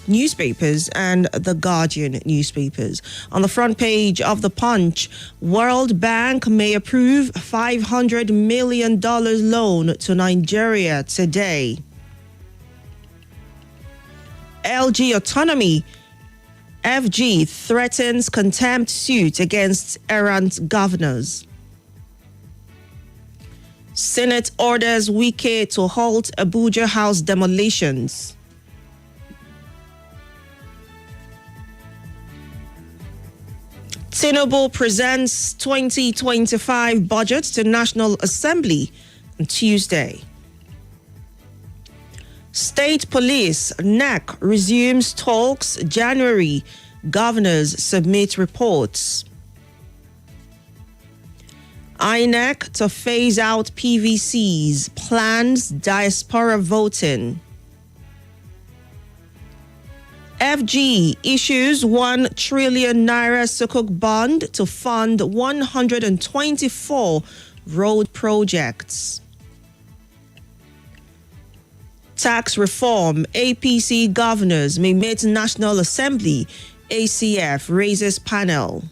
newspapers and the Guardian newspapers. On the front page of the Punch, World Bank may approve $500 million loan to Nigeria today. LG Autonomy, FG threatens contempt suit against errant governors. Senate orders Wike to halt Abuja House demolitions. Tinubu presents 2025 budget to National Assembly on Tuesday. State Police, NAC, resumes talks January. Governors submit reports. INEC to phase out PVCs, plans diaspora voting. FG issues 1 trillion naira sukuk bond to fund 124 road projects. Tax reform, APC governors may meet National Assembly, ACF raises panel.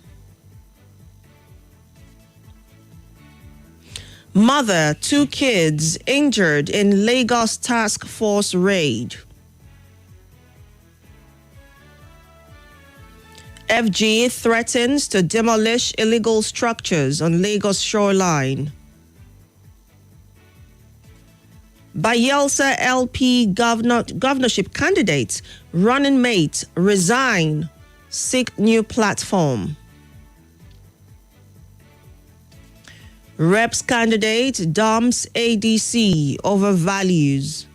Mother, 2 kids injured in Lagos task force raid. FG threatens to demolish illegal structures on Lagos shoreline. Bayelsa LP governorship candidates, running mate, resign, seek new platform. Reps candidate dumps ADC over values.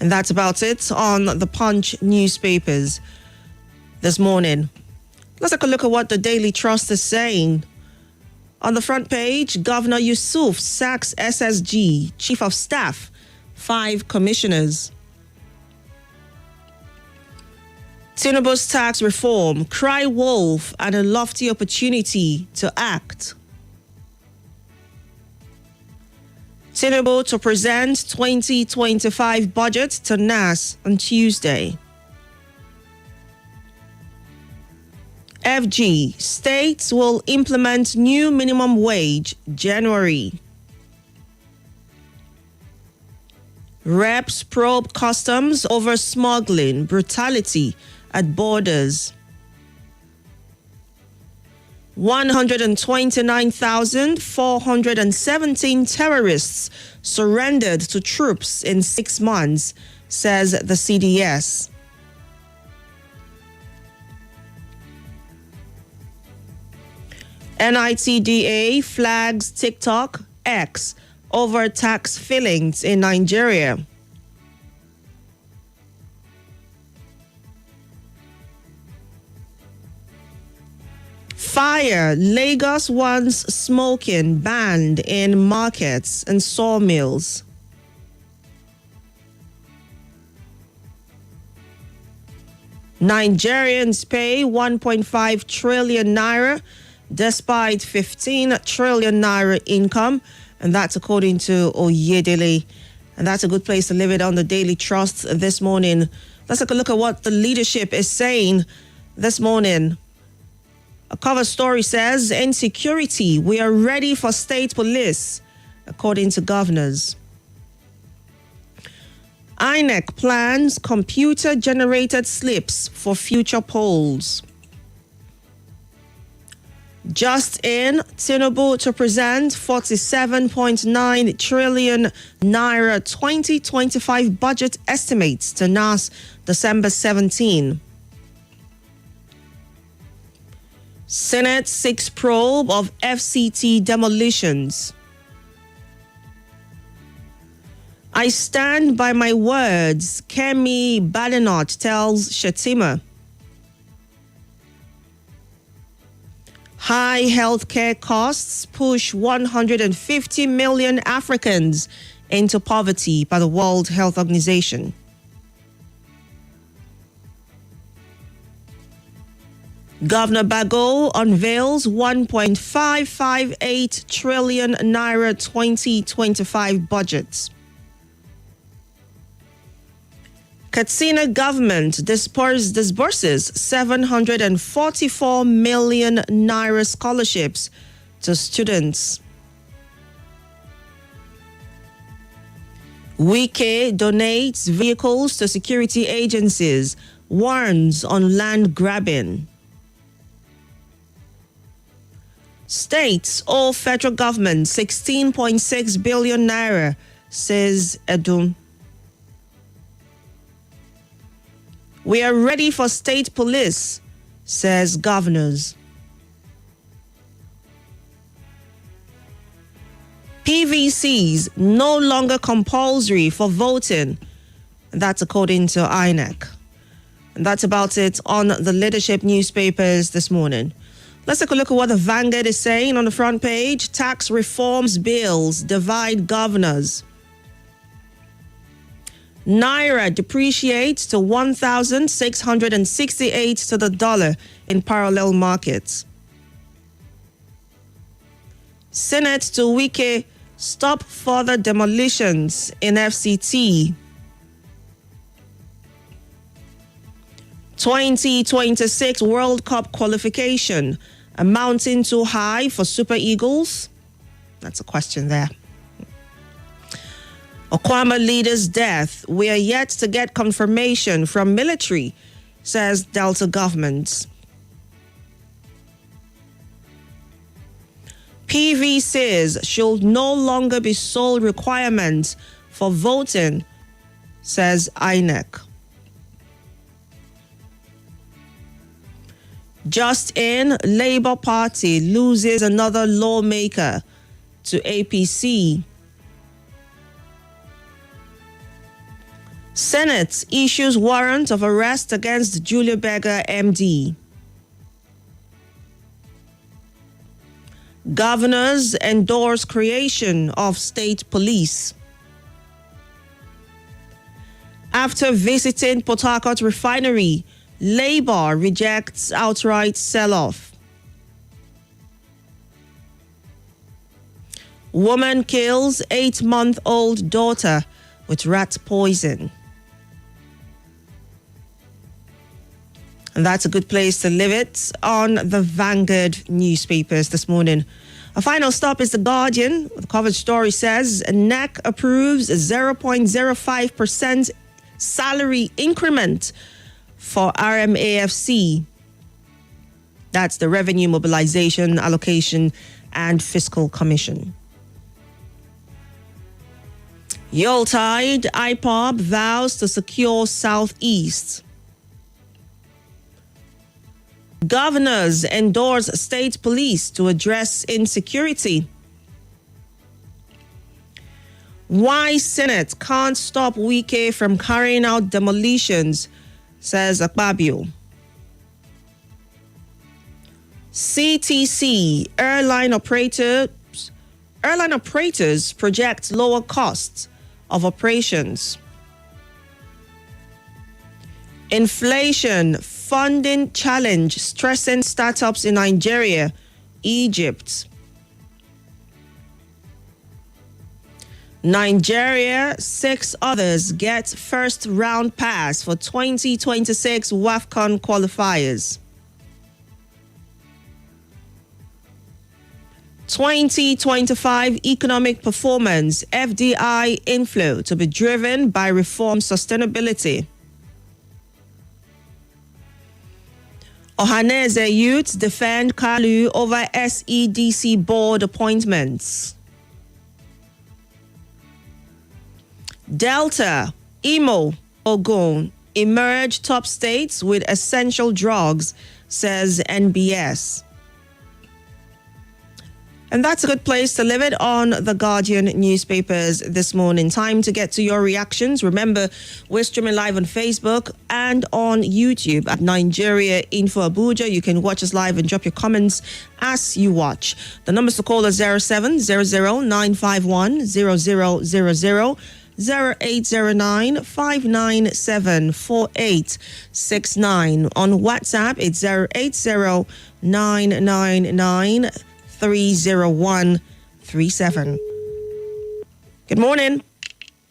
And that's about it on the Punch newspapers this morning. Let's take a look at what the Daily Trust is saying. On the front page, Governor Yusuf sacks SSG, Chief of Staff, 5 commissioners. Tinubu's tax reform, cry wolf and a lofty opportunity to act. Tinubu to present 2025 budget to NAS on Tuesday. FG, states will implement new minimum wage January. Reps probe customs over smuggling, brutality at borders. 129,417 terrorists surrendered to troops in 6 months, says the CDS. NITDA flags TikTok, X over tax fillings in Nigeria. Fire, Lagos wants smoking banned in markets and sawmills. Nigerians pay 1.5 trillion naira despite 15 trillion naira income, and that's according to Oyedele. And that's a good place to leave it on the Daily Trust this morning. Let's take a look at what the leadership is saying this morning. A cover story says, insecurity, we are ready for state police, according to governors. INEC plans computer-generated slips for future polls. Just in, Tinubu to present 47.9 trillion naira 2025 budget estimates to NAS December 17. Senate seeks probe of FCT demolitions. I stand by my words, Kemi Badenoch tells Shettima. High healthcare costs push 150 million Africans into poverty by the World Health Organization. Governor Bago unveils 1.558 trillion naira 2025 budget. Katsina government disburses 744 million naira scholarships to students. Wike donates vehicles to security agencies, warns on land grabbing. States owe federal government 16.6 billion naira, says Edun. We are ready for state police, says governors. PVCs no longer compulsory for voting. That's according to INEC. And that's about it on the leadership newspapers this morning. Let's take a look at what the Vanguard is saying on the front page. Tax reforms bills divide governors. Naira depreciates to 1,668 to the dollar in parallel markets. Senate to Wike stop further demolitions in FCT. 2026 World Cup qualification, a mountain too high for Super Eagles? That's a question there. Okwama leader's death. We are yet to get confirmation from military, says Delta government. PVCs should no longer be sole requirement for voting, says INEC. Just in, Labour Party loses another lawmaker to APC. Senate issues warrant of arrest against Julia Berger, MD. Governors endorse creation of state police. After visiting Port Harcourt refinery, Labour rejects outright sell-off. Woman kills 8-month-old daughter with rat poison. And that's a good place to leave it on the Vanguard newspapers this morning. A final stop is The Guardian. The cover story says NEC approves 0.05% salary increment for RMAFC. That's the Revenue Mobilization, Allocation and Fiscal Commission. Yuletide, IPOB vows to secure Southeast. Governors endorse state police to address insecurity. Why Senate can't stop Wike from carrying out demolitions, says Akpabio. CTC, airline operators project lower costs of operations. Inflation, funding challenge stressing startups in Nigeria, Egypt. Nigeria, 6 others get first round pass for 2026 WAFCON qualifiers. 2025 economic performance, FDI inflow to be driven by reform sustainability. Ohaneze youths defend Kalu over SEDC board appointments. Delta, Imo, Ogun emerge top states with essential drugs, says NBS. And that's a good place to leave it on the Guardian newspapers this morning. Time to get to your reactions. Remember, we're streaming live on Facebook and on YouTube at Nigeria Info Abuja. You can watch us live and drop your comments as you watch. The numbers to call are 0700-951-0000, 0809-597-4869. On WhatsApp, it's 080-999-30137. Good morning.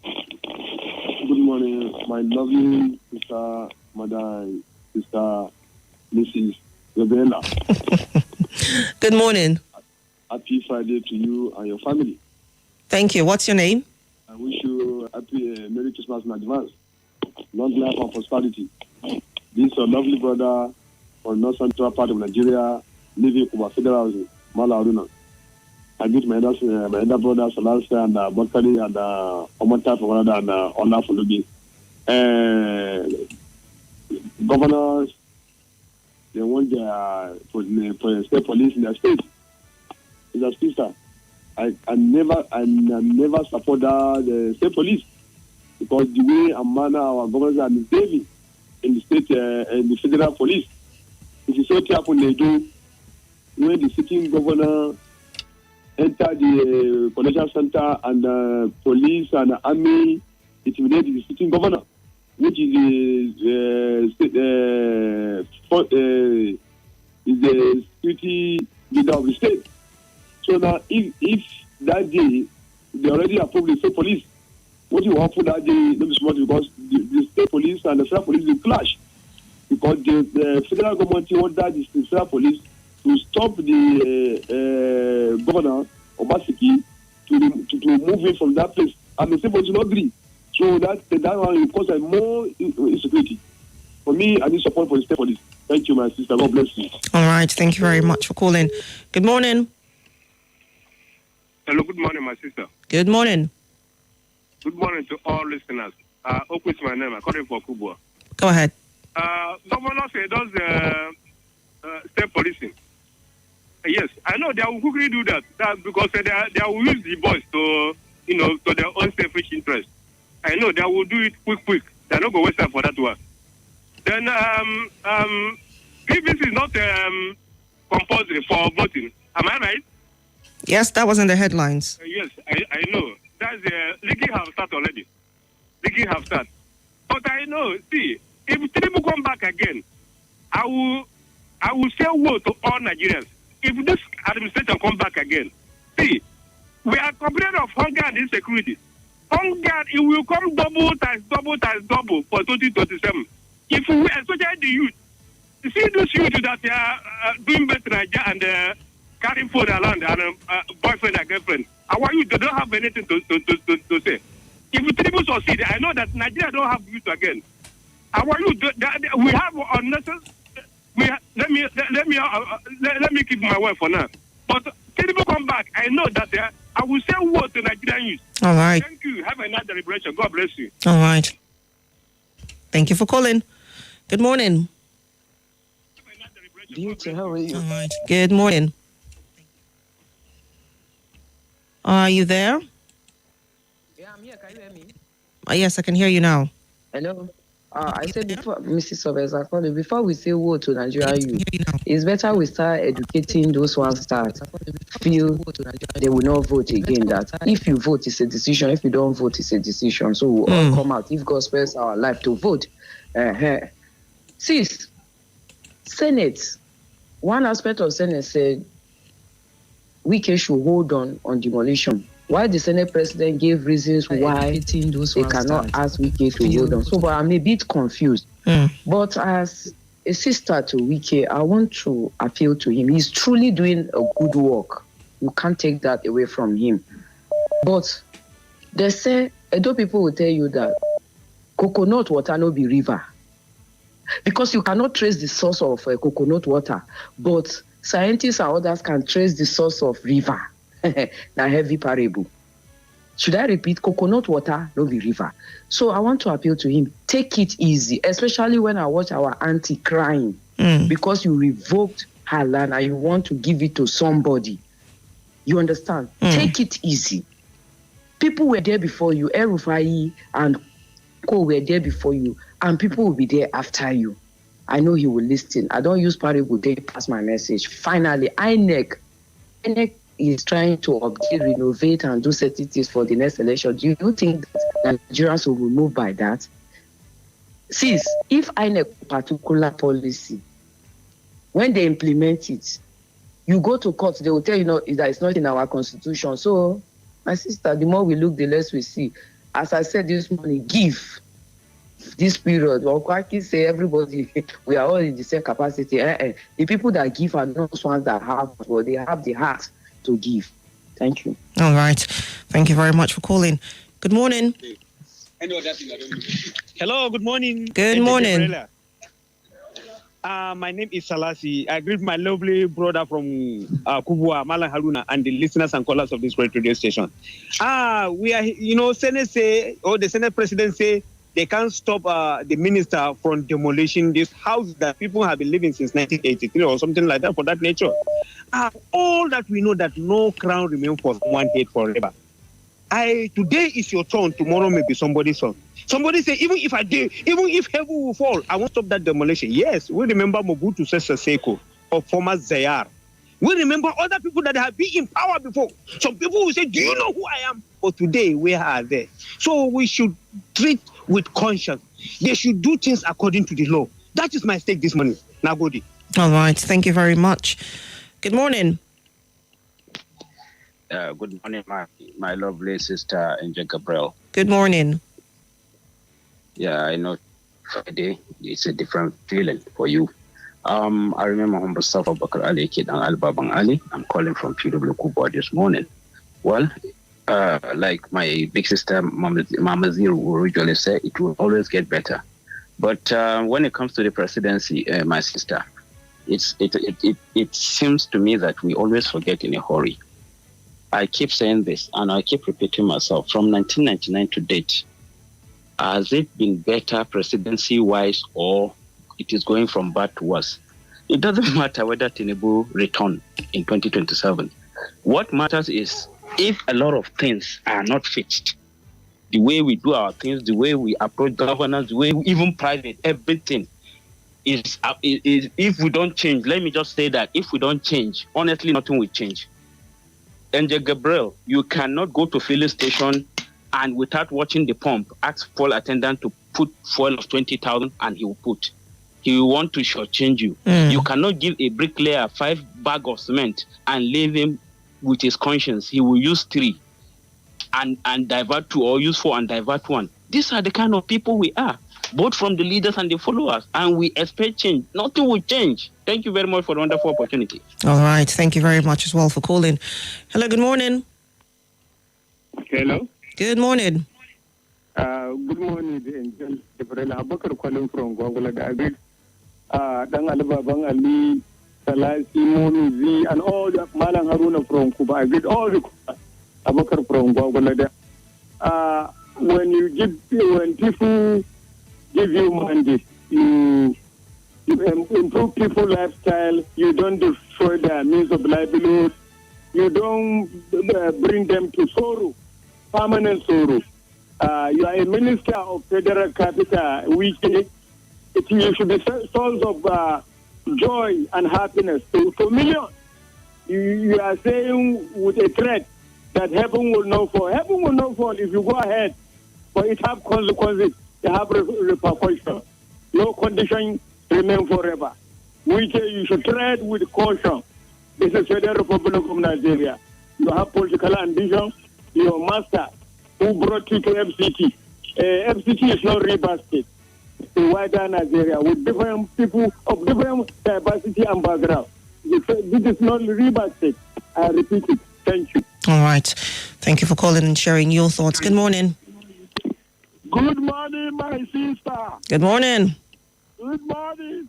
Good morning, my lovely sister, sister Mrs. Gabriella. Good morning. Happy Friday to you and your family. Thank you. What's your name? I wish you happy Merry Christmas in advance. Long life and prosperity. This is a lovely brother from North Central part of Nigeria, living in Kuba Federal Housing, Mala Aruna. I meet my elder brothers, Salansa and Bakari and Omata from Canada and Ona Fulubi. Governors, they want the state police in their state. It's a sister. I never support the state police because the way and manner our governors are misbehaving in the state and the federal police. It is what happened they do when the sitting governor enter the collection center and the police and the army intimidated the sitting governor, which is the security leader of the state. So now, if that day they already approved the state police, what you want for that day, not be smart because the state police and the federal police will clash because the federal government ordered the federal police to stop the governor Obaseki to move him from that place, and the state police will not agree. So that one will cause more insecurity. For me, I need support for the state police. Thank you, my sister. God bless you. All right. Thank you very much for calling. Good morning. Hello, good morning, my sister. Good morning. Good morning to all listeners. Oku is my name. I'm calling for Kubwa. Go ahead. Governor said does state policing. Yes, I know they will quickly do that. That's because they will use the boys to their own selfish interest. I know they will do it quick. They're not going to waste time for that one. Then PVC is not compulsory for voting. Am I right? Yes, that was in the headlines. Yes, I know. That's leaking have started already. Leaking have started. But I know, see, if Tinubu come back again, I will say woe to all Nigerians. If this administration come back again, see, we are complaining of hunger and insecurity. Hunger, it will come double for 2027. If we, especially the youth, you see those youth that are doing better in Nigeria and carrying food around and boyfriend and girlfriend. Our youth, they don't have anything to say. If we Tinubu succeed, I know that Nigeria don't have youth again. Our youth, we have unnecessary. Let me keep my word for now. But Tinubu come back, I know that I will say word to Nigerian youth. All right. Thank you. Have a nice celebration. God bless you. All right. Thank you for calling. Good morning. Beauty, how are you? All right. Good morning. Are you there? Yeah, I'm here. Can you hear me? Yes, I can hear you now. Hello. I said before, Mrs. Sobes, I called you. Before we say word to Nigeria youth, it's better we start educating those ones that feel they will not vote again. That if you vote, it's a decision. If you don't vote, it's a decision. So we'll all come out. If God spares our life to vote. Sis, Senate, one aspect of Senate said Wike should hold on demolition. Why the Senate president gave reasons why they cannot ask Wike to hold on. So, but I'm a bit confused. But as a sister to Wike, I want to appeal to him. He's truly doing a good work. You can't take that away from him. But they say, Edo people will tell you that coconut water no be river. Because you cannot trace the source of coconut water. But scientists and others can trace the source of river. Now heavy parable. Should I repeat? Coconut water, no be river. So I want to appeal to him. Take it easy, especially when I watch our auntie crying because you revoked her land and you want to give it to somebody. You understand? Take it easy. People were there before you. El-Rufai and Co were there before you, and people will be there after you. I know he will listen. I don't use parable. They pass my message. Finally, INEC is trying to update, renovate, and do certain things for the next election. Do you think that Nigerians will be moved by that? Sis, if INEC particular policy, when they implement it, you go to court, they will tell you that it's not in our constitution. So, my sister, the more we look, the less we see. As I said this morning, give. this period, Okwaki say everybody, we are all in the same capacity. The people that give are not ones that have, but they have the heart to give. Thank you. All right. Thank you very much for calling. Good morning. Hello, good morning. Good morning. Gabriella. My name is Salasi. I greet my lovely brother from Kubwa, Malan Haruna, and the listeners and callers of this great radio station. We are, Senate say, or the Senate president say, they can't stop the minister from demolishing this house that people have been living since 1983 or something like that for that nature. All that we know that no crown remains for one head forever. Today is your turn, tomorrow may be somebody's turn. Somebody say, even if heaven will fall, I won't stop that demolition. Yes, we remember Mobutu Sese Seko or former Zayar. We remember other people that have been in power before. Some people will say, do you know who I am? But today, we are there. So we should treat with conscience. They should do things according to the law. That is my stake this morning. Nagodi. All right. Thank you very much. Good morning. Good morning, my lovely sister, Angel Gabrielle. Good morning. Yeah, I know Friday it's a different feeling for you. I remember Mustafa Bakar Ali Kid and Al Babang Ali. I'm calling from PW Kubwa this morning. Well, like my big sister Mama Zero will usually say, it will always get better. But when it comes to the presidency, my sister, it seems to me that we always forget in a hurry. I keep saying this and I keep repeating myself. From 1999 to date, has it been better presidency-wise or it is going from bad to worse? It doesn't matter whether Tinubu return in 2027. What matters is if a lot of things are not fixed, the way we do our things, the way we approach governance, the way even private, everything is if we don't change, let me just say that if we don't change, honestly, nothing will change. Angel Gabriel, you cannot go to filling station and without watching the pump, ask fuel attendant to put fuel of 20,000 and he will put. He will want to shortchange you. You cannot give a bricklayer 5 bags of cement and leave him with his conscience. He will use 3 and divert 2 or use 4 and divert 1. These are the kind of people we are, both from the leaders and the followers, and we expect change. Nothing will change. Thank you very much for the wonderful opportunity. All right. Thank you very much as well for calling. Hello, good morning. Hello. Good morning. Good morning, Gabriella. Abakar calling from Gwagwala David. Dan Alibabang Ali, Salasi, Monuzi, and all the Malang Haruna from Cuba. I greet all the Abakar from Gwagwala. When people give you mandate, you improve people's lifestyle, you don't destroy their means of livelihood, you don't bring them to sorrow, permanent sorrow. You are a minister of federal capital, you should be source of joy and happiness to millions. You are saying with a threat that heaven will not fall. Heaven will not fall if you go ahead, but it have consequences, it have repercussions. No condition remain forever. We say you should tread with caution. This is Federal Republic of Nigeria. You have political ambition. Your master who brought you to FCT. FCT is not rebasted. It's a wider Nigeria with different people of different diversity and background. This is not rebasted. I repeat it. Thank you. All right. Thank you for calling and sharing your thoughts. Good morning. Good morning, my sister. Good morning. Good morning.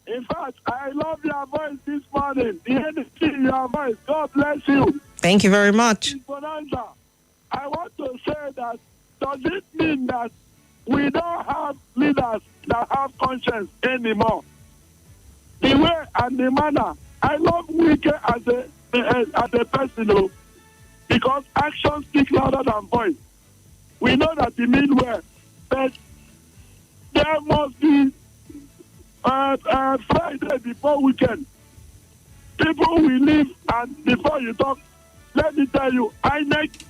In fact, I love your voice this morning. The energy in your voice. God bless you. Thank you very much. Bonanza. I want to say that does it mean that we don't have leaders that have conscience anymore? The way and the manner. I love Wike as a person, because actions speak louder than voice. We know that he mean well, but there must be Friday before weekend. People will leave, and before you talk, let me tell you, I make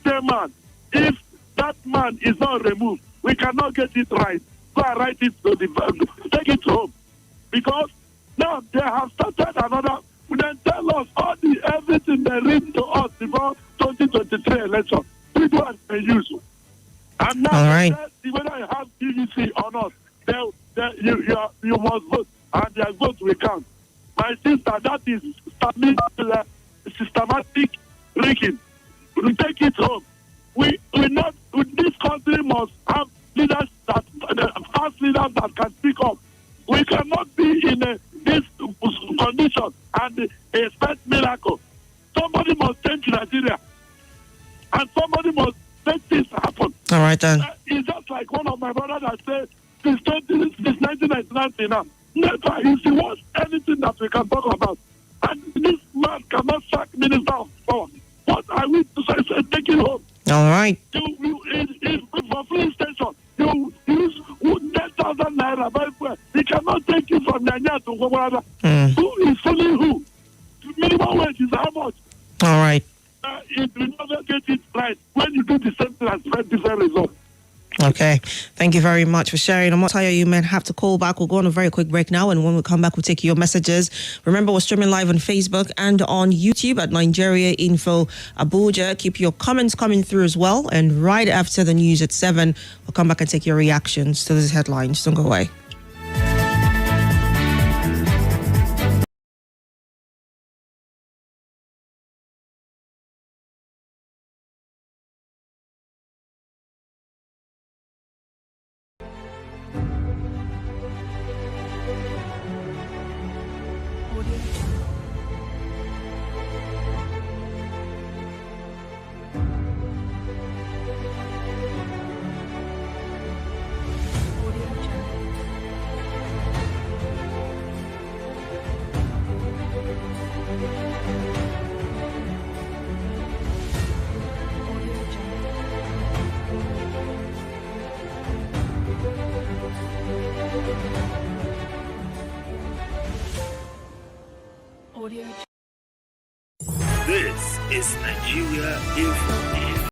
the man. If that man is not removed, we cannot get it right. Go and write it to take it home. Because now they have started another. Then tell us everything they read to us before 2023 election. We go and use. And now, All right. whether you have PVC or not, you must vote, and their vote will count. My sister, that is systematic rigging. We take it home. We not. This country must have leaders fast leaders that can speak up. We cannot be in this condition and expect miracle. Somebody must change Nigeria, and somebody must make this happen. All right then. It's just like one of my brothers that said, since 1999 now, never is the worst anything that we can talk about. And this man cannot sack Minister of Power. What are we taking home? All right. For free station, you use 10,000 naira very well. He cannot take you from Nigeria to Gomorrah. Who is fooling who? Minimum wage is how much? All right. It will never get it right when you do the same thing and expect different results. Okay. Thank you very much for sharing. I'm not tired. You men have to call back. We'll go on a very quick break now, and when we come back, we'll take your messages. Remember, we're streaming live on Facebook and on YouTube at Nigeria Info Abuja. Keep your comments coming through as well. And right after the news at 7, we'll come back and take your reactions to these headlines. Don't go away. This is Nigeria Info.